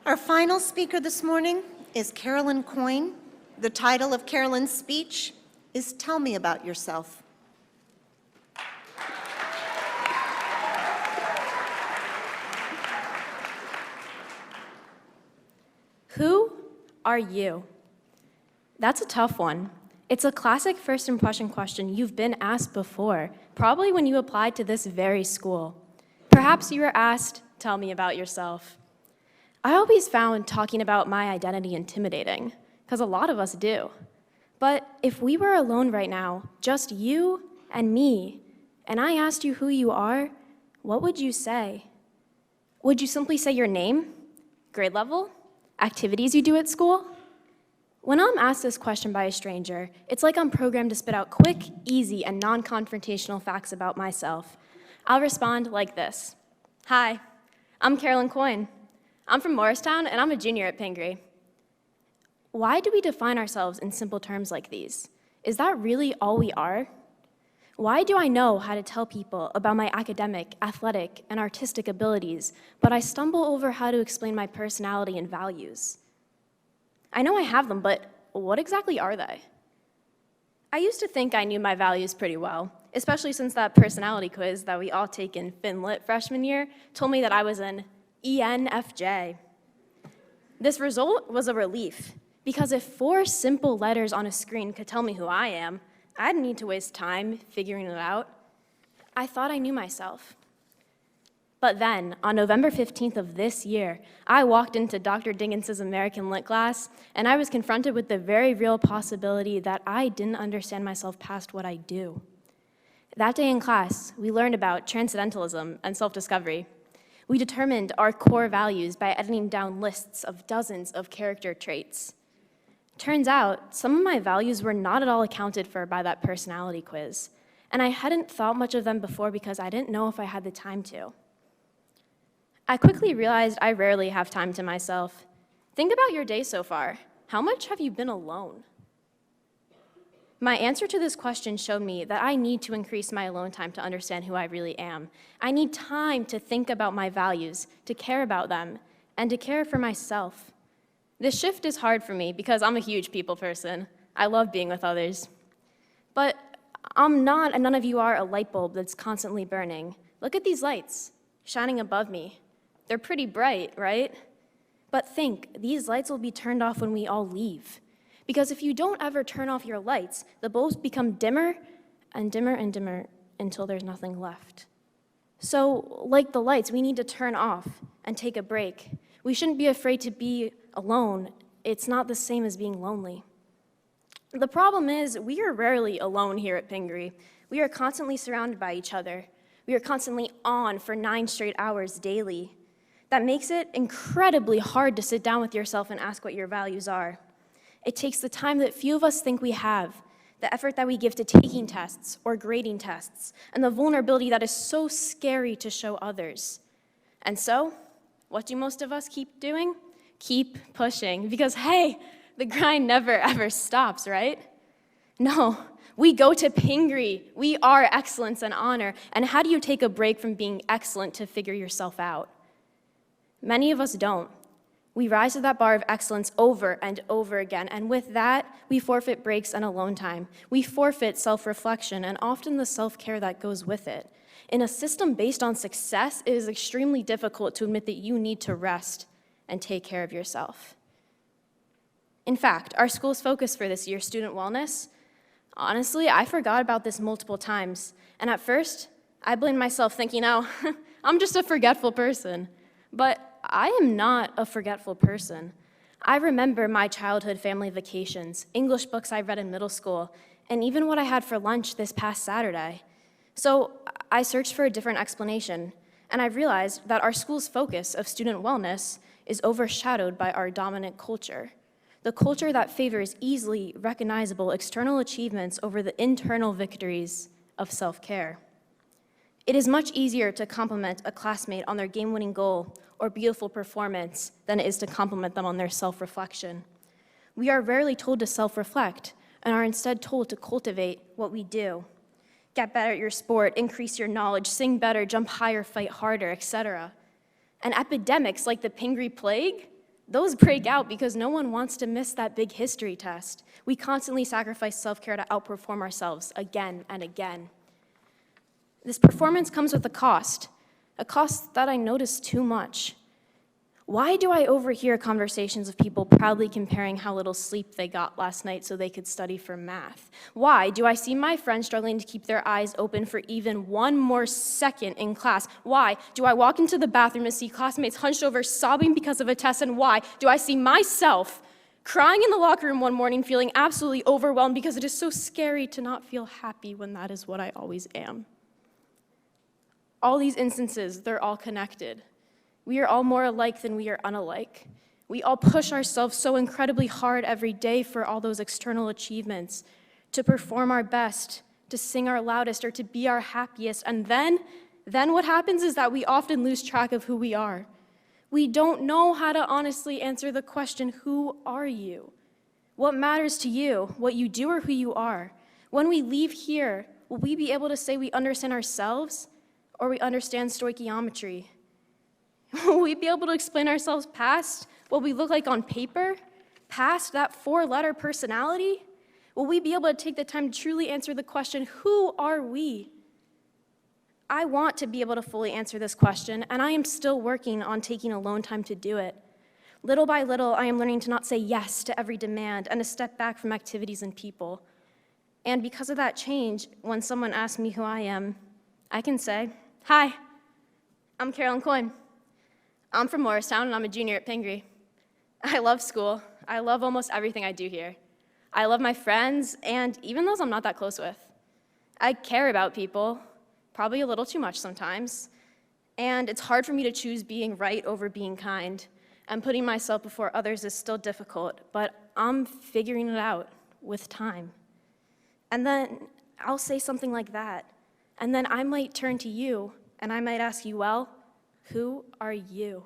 Our final speaker this morning is Carolyn Coyne. The title of Carolyn's speech is Tell Me About Yourself. Who are you? That's a tough one. It's a classic first impression question you've been asked before, probably when you applied to this very school. Perhaps you were asked, tell me about yourself. I always found talking about my identity intimidating, because a lot of us do. But if we were alone right now, just you and me, and I asked you who you are, what would you say? Would you simply say your name, grade level, activities you do at school? When I'm asked this question by a stranger, it's like I'm programmed to spit out quick, easy, and non-confrontational facts about myself. I'll respond like this. Hi, I'm Carolyn Coyne. I'm from Morristown, and I'm a junior at Pingry. Why do we define ourselves in simple terms like these? Is that really all we are? Why do I know how to tell people about my academic, athletic, and artistic abilities, but I stumble over how to explain my personality and values? I know I have them, but what exactly are they? I used to think I knew my values pretty well, especially since that personality quiz that we all take in Fin Lit freshman year told me that I was an ENFJ. This result was a relief, because if 4 simple letters on a screen could tell me who I am, I didn't need to waste time figuring it out. I thought I knew myself. But then, on November 15th of this year, I walked into Dr. Dingins's American Lit class, and I was confronted with the very real possibility that I didn't understand myself past what I do. That day in class, we learned about transcendentalism and self-discovery. We determined our core values by editing down lists of dozens of character traits. Turns out, some of my values were not at all accounted for by that personality quiz, and I hadn't thought much of them before because I didn't know if I had the time to. I quickly realized I rarely have time to myself. Think about your day so far. How much have you been alone? My answer to this question showed me that I need to increase my alone time to understand who I really am. I need time to think about my values, to care about them, and to care for myself. This shift is hard for me because I'm a huge people person. I love being with others. But I'm not, and none of you are, a light bulb that's constantly burning. Look at these lights shining above me. They're pretty bright, right? But think, these lights will be turned off when we all leave. Because if you don't ever turn off your lights, the bulbs become dimmer and dimmer and dimmer until there's nothing left. So, like the lights, we need to turn off and take a break. We shouldn't be afraid to be alone. It's not the same as being lonely. The problem is, we are rarely alone here at Pingry. We are constantly surrounded by each other. We are constantly on for 9 straight hours daily. That makes it incredibly hard to sit down with yourself and ask what your values are. It takes the time that few of us think we have, the effort that we give to taking tests or grading tests, and the vulnerability that is so scary to show others. And so, what do most of us keep doing? Keep pushing, because hey, the grind never ever stops, right? No, we go to Pingry. We are excellence and honor. And how do you take a break from being excellent to figure yourself out? Many of us don't. We rise to that bar of excellence over and over again, and with that, we forfeit breaks and alone time. We forfeit self-reflection and often the self-care that goes with it. In a system based on success, it is extremely difficult to admit that you need to rest and take care of yourself. In fact, our school's focus for this year, student wellness, honestly, I forgot about this multiple times, and at first, I blamed myself thinking, oh, I'm just a forgetful person. But I am not a forgetful person. I remember my childhood family vacations, English books I read in middle school, and even what I had for lunch this past Saturday. So I searched for a different explanation, and I realized that our school's focus of student wellness is overshadowed by our dominant culture, the culture that favors easily recognizable external achievements over the internal victories of self-care. It is much easier to compliment a classmate on their game-winning goal or beautiful performance than it is to compliment them on their self-reflection. We are rarely told to self-reflect and are instead told to cultivate what we do. Get better at your sport, increase your knowledge, sing better, jump higher, fight harder, etc. And epidemics like the Pingry plague Those break out because no one wants to miss that big history test. We constantly sacrifice self-care to outperform ourselves again and again. This performance comes with a cost that I notice too much. Why do I overhear conversations of people proudly comparing how little sleep they got last night so they could study for math? Why do I see my friends struggling to keep their eyes open for even one more second in class? Why do I walk into the bathroom and see classmates hunched over sobbing because of a test? And why do I see myself crying in the locker room one morning feeling absolutely overwhelmed because it is so scary to not feel happy when that is what I always am? All these instances, they're all connected. We are all more alike than we are unalike. We all push ourselves so incredibly hard every day for all those external achievements, to perform our best, to sing our loudest, or to be our happiest. And then what happens is that we often lose track of who we are. We don't know how to honestly answer the question, who are you? What matters to you, what you do or who you are? When we leave here, will we be able to say we understand ourselves or we understand stoichiometry? Will we be able to explain ourselves past what we look like on paper, past that 4-letter personality? Will we be able to take the time to truly answer the question, who are we? I want to be able to fully answer this question, and I am still working on taking alone time to do it. Little by little, I am learning to not say yes to every demand and to step back from activities and people. And because of that change, when someone asks me who I am, I can say, hi, I'm Carolyn Coyne. I'm from Morristown, and I'm a junior at Pingry. I love school. I love almost everything I do here. I love my friends, and even those I'm not that close with. I care about people, probably a little too much sometimes, and it's hard for me to choose being right over being kind, and putting myself before others is still difficult, but I'm figuring it out with time. And then I'll say something like that, and then I might turn to you, and I might ask you, well, who are you?